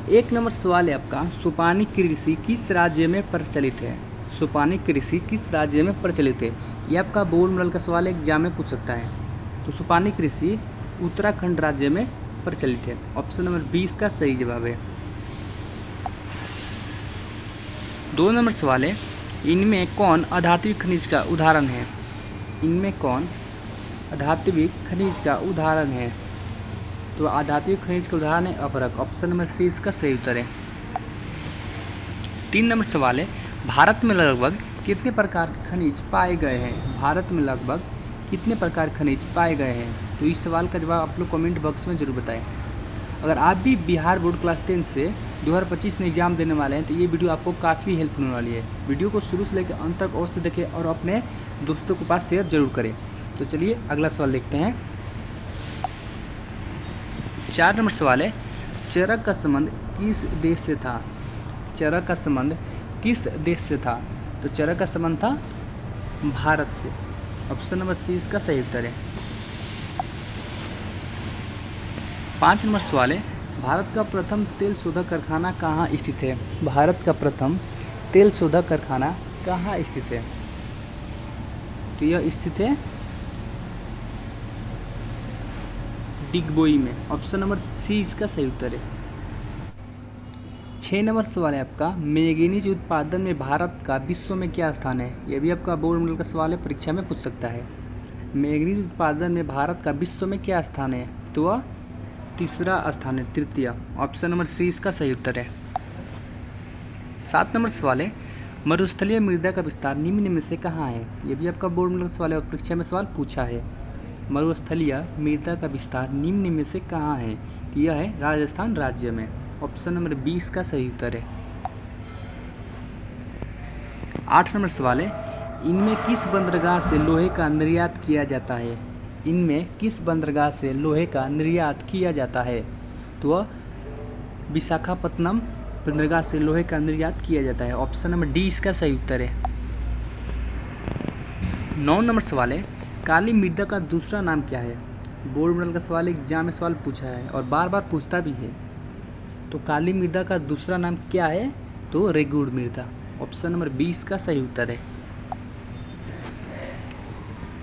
एक नंबर सवाल है आपका, सुपानी कृषि किस राज्य में प्रचलित है? सुपानी कृषि किस राज्य में प्रचलित है? ये आपका बोर्ड मॉडल का सवाल एग्जाम में पूछ सकता है। तो सुपानी कृषि उत्तराखंड राज्य में प्रचलित है। ऑप्शन नंबर 20 का सही जवाब है। 2 नंबर सवाल है, इनमें कौन अधात्विक खनिज का उदाहरण है? इनमें कौन अधात्विक खनिज का उदाहरण है? तो अधात्विक खनिज का उदाहरण है अपरक। ऑप्शन नंबर सी इसका सही उत्तर है। 3 नंबर सवाल है, भारत में लगभग कितने प्रकार के खनिज पाए गए हैं? भारत में लगभग कितने प्रकार के खनिज पाए गए हैं? तो इस सवाल का जवाब आप लोग कमेंट बॉक्स में जरूर बताएं। अगर आप भी बिहार बोर्ड क्लास 10 से 2025 में एग्जाम देने वाले हैं तो ये वीडियो आपको काफ़ी हेल्प होने वाली है। वीडियो को शुरू से लेकर अंत तक और से देखें और अपने दोस्तों के पास शेयर जरूर करें। तो चलिए अगला सवाल देखते हैं। 4 नंबर सवाल है, चरक का संबंध किस देश से था? चरक का संबंध किस देश से था? तो चरक का संबंध था भारत से। ऑप्शन नंबर सी इसका सही उत्तर है। 5 नंबर सवाल है, भारत का प्रथम तेल शोधक कारखाना कहाँ स्थित है? भारत का प्रथम तेल शोधक कारखाना कहाँ स्थित है? तो यह स्थित है डिगबोई में। ऑप्शन नंबर सी इसका सही उत्तर है। 6 नंबर सवाल है आपका, मैंगनीज उत्पादन में भारत का विश्व में क्या स्थान है? यह भी आपका बोर्ड मॉडल का सवाल है, परीक्षा में पूछ सकता है। मैंगनीज उत्पादन में भारत का विश्व में क्या स्थान है? तो वह तीसरा स्थान है, तृतीय। ऑप्शन नंबर सी इसका सही उत्तर है। 7 नंबर सवाल है, मरुस्थलीय मृदा का विस्तार निम्न में से कहाँ है? यह भी आपका बोर्ड मॉडल का सवाल है और परीक्षा में सवाल पूछा है। मरुस्थलीय मृदा का विस्तार निम्न में से कहाँ है? यह है राजस्थान राज्य में। ऑप्शन नंबर 20 का सही उत्तर है। 8 नंबर सवाल है, इनमें किस बंदरगाह से लोहे का निर्यात किया जाता है? इनमें किस बंदरगाह से लोहे का निर्यात किया जाता है? तो वह विशाखापत्तनम बंदरगाह से लोहे का निर्यात किया जाता है। ऑप्शन नंबर डी इसका सही उत्तर है। 9 नंबर सवाल है, काली मृदा का दूसरा नाम क्या है? बोर्ड मॉडल का सवाल एग्जाम में सवाल पूछा है और बार बार पूछता भी है। तो काली मृदा का दूसरा नाम क्या है? तो रेगुड़ मृदा। ऑप्शन नंबर 20 का सही उत्तर है।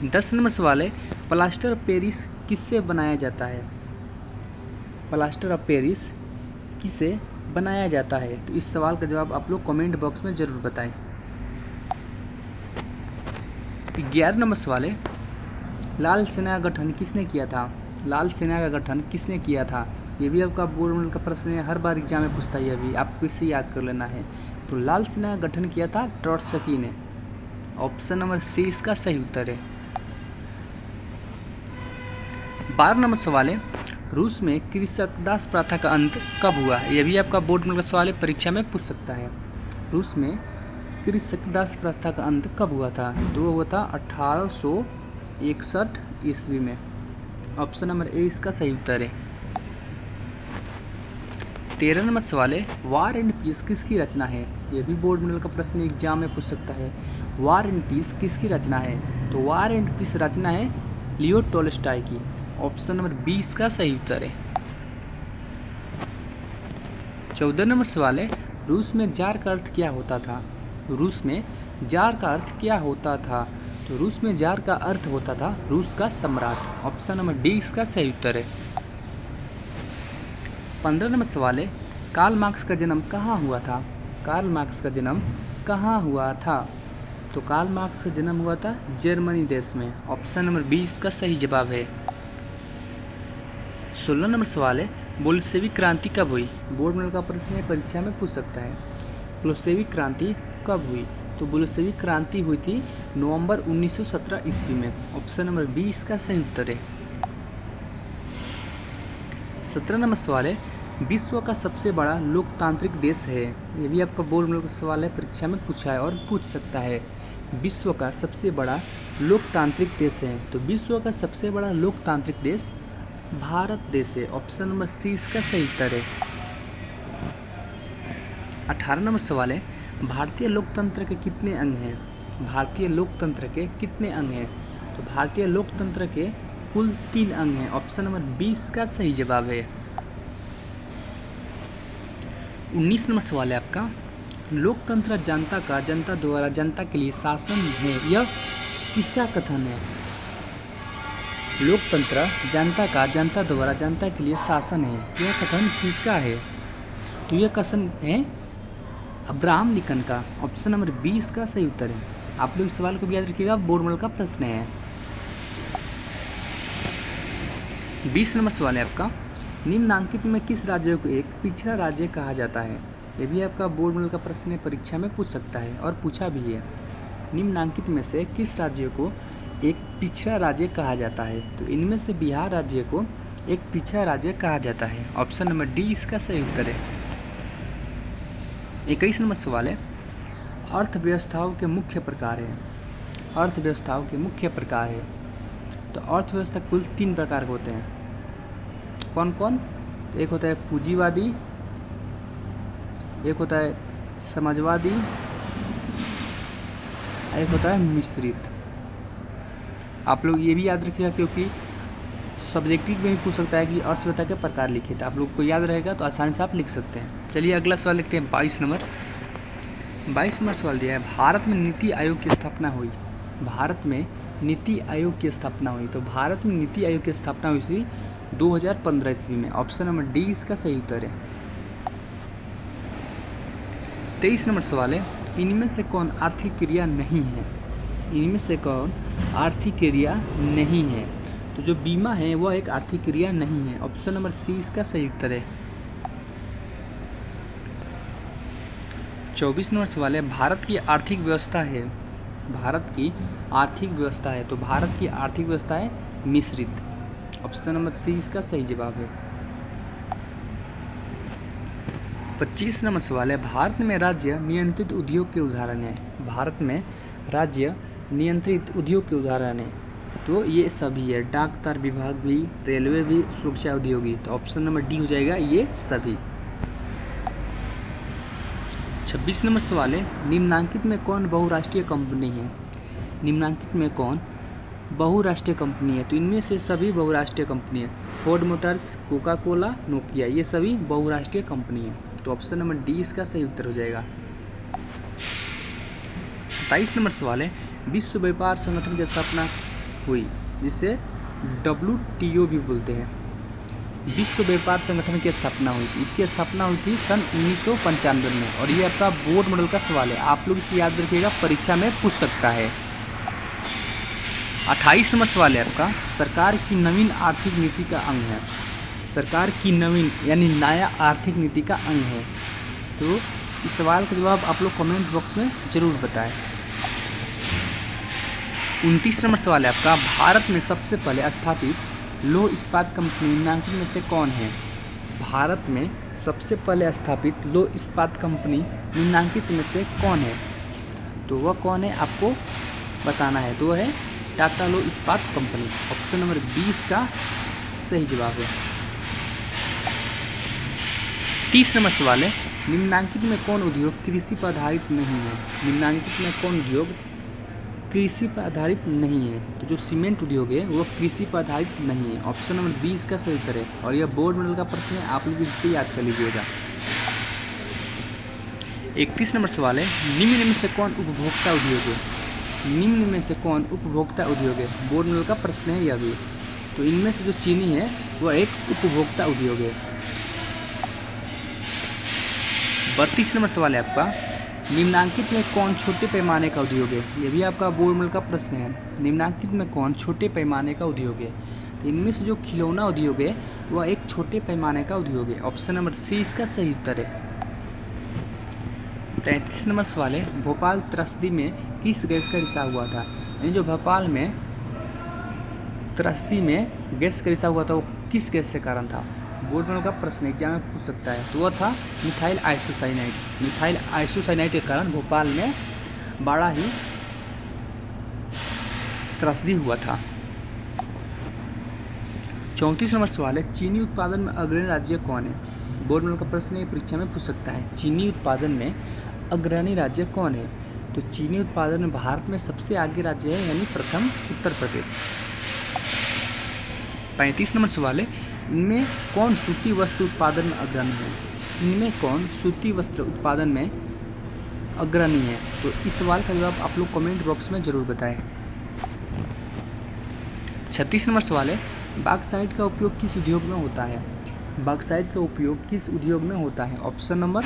10 नंबर सवाल है, प्लास्टर ऑफ पेरिस किससे बनाया जाता है? प्लास्टर ऑफ पेरिस किससे बनाया जाता है? तो इस सवाल का जवाब आप लोग कमेंट बॉक्स में जरूर बताएं। 11 नंबर सवाल है, लाल सेना का गठन किसने किया था? लाल सेना का गठन किसने किया था? ये भी आपका बोर्ड मॉडल का प्रश्न है, हर बार एग्जाम में पूछता है। ये भी आपको इसे याद कर लेना है। तो लाल सेना का गठन किया था ट्रॉट्स्की ने। ऑप्शन नंबर सी इसका सही उत्तर है। 12 नंबर सवाल है, रूस में कृषक दास प्रथा का अंत कब हुआ? यह भी आपका बोर्ड मॉडल का सवाल है, परीक्षा में पूछ सकता है। रूस में कृषक दास प्रथा का अंत कब हुआ था? तो हुआ था 1861 ईस्वी में। ऑप्शन नंबर ए इसका सही उत्तर है। 13 नंबर सवाल है, वार एंड पीस किसकी रचना है? यह भी बोर्ड मॉडल का प्रश्न एग्जाम में पूछ सकता है। वार एंड पीस किसकी रचना है? तो वार एंड पीस रचना है लियो टॉल्स्टॉय की। ऑप्शन नंबर 20 का सही उत्तर है। 14 नंबर सवाल है, रूस में जार का अर्थ क्या होता था? रूस में जार का अर्थ क्या होता था? तो रूस में जार का अर्थ होता था रूस का सम्राट। ऑप्शन नंबर डी इसका सही उत्तर है। 15 नंबर सवाल है, कार्ल मार्क्स का जन्म कहाँ हुआ था? कार्ल मार्क्स का जन्म कहाँ हुआ था? तो कार्ल मार्क्स का जन्म हुआ था जर्मनी देश में। ऑप्शन नंबर 20 का सही जवाब है। 16 नंबर सवाल है, बोल्शेविक क्रांति कब हुई? बोर्ड मॉडल का प्रश्न है, परीक्षा में पूछ सकता है। बोल्शेविक क्रांति कब हुई? तो बोल्शेविक क्रांति हुई थी नवंबर 1917 ईस्वी में। ऑप्शन नंबर 20 का सही उत्तर है। 17 नंबर सवाल है, विश्व का सबसे बड़ा लोकतांत्रिक देश है? ये भी आपका बोर्ड मॉडल का सवाल है, परीक्षा में पूछा है और पूछ सकता है। विश्व का सबसे बड़ा लोकतांत्रिक देश है? तो विश्व का सबसे बड़ा लोकतांत्रिक देश भारत देश है। ऑप्शन नंबर सी इसका सही उत्तर है। 18 नंबर सवाल है, भारतीय लोकतंत्र के कितने अंग हैं? भारतीय लोकतंत्र के कितने अंग हैं? तो भारतीय लोकतंत्र के कुल 3 अंग हैं। ऑप्शन नंबर 20 का सही जवाब है। 19 नंबर सवाल है आपका, लोकतंत्र जनता का जनता द्वारा जनता के लिए शासन है, यह किसका कथन है? लोकतंत्र जनता का जनता द्वारा जनता के लिए शासन है, यह कथन किसका है? तो यह कथन है अब्राहम लिंकन का। ऑप्शन नंबर 20 का सही उत्तर है। आप लोग इस सवाल को भी याद रखिएगा, बोर्ड मॉडल का प्रश्न है। 20 नंबर सवाल है आपका, निम्नांकित में किस राज्य को एक पिछड़ा राज्य कहा जाता है? ये भी आपका बोर्ड मॉडल का प्रश्न है, परीक्षा में पूछ सकता है और पूछा भी है। निम्नांकित में से किस राज्य को एक पिछड़ा राज्य कहा जाता है? तो इनमें से बिहार राज्य को एक पिछड़ा राज्य कहा जाता है। ऑप्शन नंबर डी इसका सही उत्तर है। 21 नंबर सवाल है, अर्थव्यवस्थाओं के मुख्य प्रकार है। अर्थव्यवस्थाओं के मुख्य प्रकार है, तो अर्थव्यवस्था कुल 3 प्रकार के होते हैं। कौन कौन? तो एक होता है पूंजीवादी, एक होता है समाजवादी, एक होता है मिश्रित। आप लोग ये भी याद रखिएगा, क्योंकि सब्जेक्टिव में भी पूछ सकता है कि अर्थव्यवस्था के प्रकार लिखे, तो आप लोग को याद रहेगा तो आसानी से आप लिख सकते हैं। चलिए अगला सवाल लिखते हैं 22 नंबर। 22 नंबर सवाल दिया है, भारत में नीति आयोग की स्थापना हुई। भारत में नीति आयोग की स्थापना हुई, तो भारत में नीति आयोग की स्थापना हुई थी 2015 ईस्वी में। ऑप्शन नंबर डी इसका सही उत्तर है। 23 नंबर सवाल है, इनमें से कौन आर्थिक क्रिया नहीं है? इनमें से कौन आर्थिक क्रिया नहीं है? तो जो बीमा है वह एक आर्थिक क्रिया नहीं है। ऑप्शन नंबर सी इसका सही उत्तर है। 24 नंबर सवाल है, भारत की आर्थिक व्यवस्था है। भारत की आर्थिक व्यवस्था है, तो भारत की आर्थिक व्यवस्था है मिश्रित। ऑप्शन नंबर सी इसका सही जवाब है। 25 नंबर सवाल है, भारत में राज्य नियंत्रित उद्योग के उदाहरण है। भारत में राज्य नियंत्रित उद्योग के उदाहरण है, तो ये सभी है, डाक तार विभाग भी, रेलवे भी, सुरक्षा उद्योगी। तो ऑप्शन नंबर डी हो जाएगा ये सभी। 26 नंबर सवाल है, निम्नांकित में कौन बहुराष्ट्रीय कंपनी है? निम्नांकित में कौन बहुराष्ट्रीय कंपनी है? तो इनमें से सभी बहुराष्ट्रीय कंपनी है। Ford Motors, Coca Cola, Nokia, ये सभी बहुराष्ट्रीय कंपनी है। तो ऑप्शन नंबर डी इसका सही उत्तर हो जाएगा। 27 नंबर सवाल है, विश्व व्यापार संगठन की स्थापना हुई, जिसे WTO भी बोलते हैं। विश्व व्यापार संगठन की स्थापना हुई थी, इसकी स्थापना हुई थी सन 1995 में, और ये आपका बोर्ड मॉडल का सवाल है। आप लोग इसे याद रखिएगा, परीक्षा में पूछ सकता है। 28 नंबर सवाल है आपका, सरकार की नवीन आर्थिक नीति का अंग है। सरकार की नवीन यानी नया आर्थिक नीति का अंग है। तो इस सवाल का जवाब आप लोग कमेंट बॉक्स में जरूर बताएं। 29 नंबर सवाल है आपका, भारत में सबसे पहले स्थापित लौह इस्पात कंपनी निम्नांकित में से कौन है? भारत में सबसे पहले स्थापित लौह इस्पात कंपनी निम्नांकित में से कौन है? तो वह कौन है आपको बताना है। तो वह है टाटा लौह इस्पात कंपनी। ऑप्शन नंबर 20 का सही जवाब है। 30 नंबर सवाल है, निम्नांकित में कौन उद्योग कृषि पर आधारित नहीं है? निम्नांकित में कौन उद्योग कृषि पर आधारित नहीं है? तो जो सीमेंट उद्योग है वो कृषि पर आधारित नहीं है। ऑप्शन नंबर 20 का सही उत्तर है, और यह बोर्ड मॉडल का प्रश्न है, आप लोग इसे याद कर लीजिएगा। 31 नंबर सवाल है, निम्न में से कौन उपभोक्ता उद्योग है? निम्न में से कौन उपभोक्ता उद्योग है? बोर्ड मॉडल का प्रश्न है यह भी। तो इनमें से जो चीनी है वह एक उपभोक्ता उद्योग है। 32 नंबर सवाल है आपका, निम्नांकित में कौन छोटे पैमाने का उद्योग है? ये भी आपका बोर्ड मॉडल का प्रश्न है। निम्नांकित में कौन छोटे पैमाने का उद्योग है? तो इनमें से जो खिलौना उद्योग है वह एक छोटे पैमाने का उद्योग है। ऑप्शन नंबर सी इसका सही उत्तर है। 33 नंबर सवाल है, भोपाल त्रस्ती में किस गैस का रिसाव हुआ था? यानी जो भोपाल में त्रस्ती में गैस का रिसाव हुआ था वो किस गैस से कारण था? बोर्ड मॉडल का प्रश्न एग्जाम में पूछ सकता है। तो वह था मिथाइल आइसोसाइनाइड। मिथाइल आइसोसाइनाइड के कारण भोपाल में बड़ा ही त्रस्ती हुआ था। 34 नंबर सवाल है, चीनी उत्पादन में अग्रणी राज्य कौन है? बोर्ड मॉडल का प्रश्न है, परीक्षा में पूछ सकता है। चीनी उत्पादन में अग्रणी राज्य कौन है? तो चीनी उत्पादन में भारत में सबसे आगे राज्य है, यानी प्रथम उत्तर प्रदेश। 35 नंबर सवाल है, इनमें कौन सूती वस्त्र उत्पादन में अग्रणी है? इनमें कौन सूती वस्त्र उत्पादन में अग्रणी है? तो इस सवाल का जवाब आप लोग कमेंट बॉक्स में ज़रूर बताएं। 36 नंबर सवाल है, बॉक्साइट का उपयोग किस उद्योग में होता है? बॉक्साइट का उपयोग किस उद्योग में होता है? ऑप्शन नंबर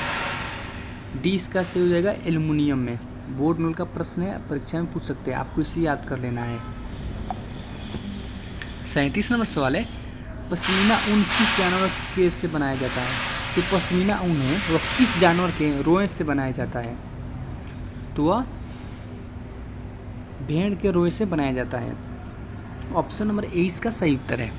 डी इसका सही हो जाएगा एल्युमिनियम में। बोर्ड में का प्रश्न है, परीक्षा में पूछ सकते हैं, आपको इसे याद कर लेना है। 37 नंबर सवाल है, पश्मीना ऊन किस जानवर के से बनाया जाता है? जो पश्मीना ऊन है वह किस जानवर के रोए से बनाया जाता है? तो वह भेड़ के रोए से बनाया जाता है। ऑप्शन नंबर ए इसका सही उत्तर है।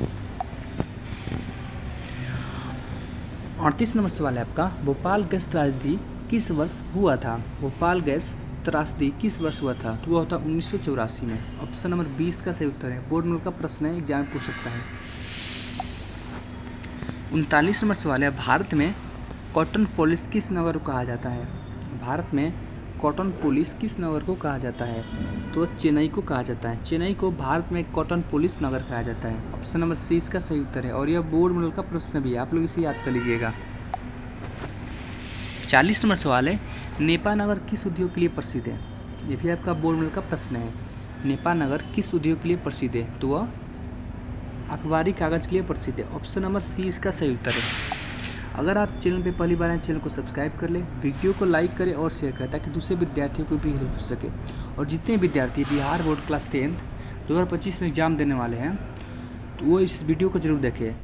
38 नंबर सवाल है आपका, भोपाल गैस त्रासदी किस वर्ष हुआ था? भोपाल गैस त्रासदी किस वर्ष हुआ था? तो वह था 1984 में। ऑप्शन नंबर 20 का सही उत्तर है। बोर्ड में का प्रश्न है, एग्जाम में पूछ सकता है। 39 नंबर सवाल है, भारत में कॉटन पोलिस किस नगर को कहा जाता है? भारत में कॉटन पोलिस किस नगर को कहा जाता है? तो चेन्नई को कहा जाता है। चेन्नई को भारत में कॉटन पोलिस नगर कहा जाता है। ऑप्शन नंबर सी इसका सही उत्तर है और यह बोर्ड मॉडल का प्रश्न भी है, आप लोग इसे याद कर लीजिएगा। 40 नंबर सवाल है, नेपा नगर किस उद्योग के लिए प्रसिद्ध है? ये भी आपका बोर्ड मॉडल का प्रश्न है। नेपा नगर किस उद्योग के लिए प्रसिद्ध है? तो वह अखबारी कागज के लिए प्रसिद्ध है। ऑप्शन नंबर सी इसका सही उत्तर है। अगर आप चैनल पे पहली बार आए, चैनल को सब्सक्राइब कर ले, वीडियो को लाइक करें और शेयर करें ताकि दूसरे विद्यार्थियों को भी हेल्प हो सके। और जितने विद्यार्थी बिहार बोर्ड क्लास 10th 2025 में एग्जाम देने वाले हैं तो वो इस वीडियो को जरूर देखें।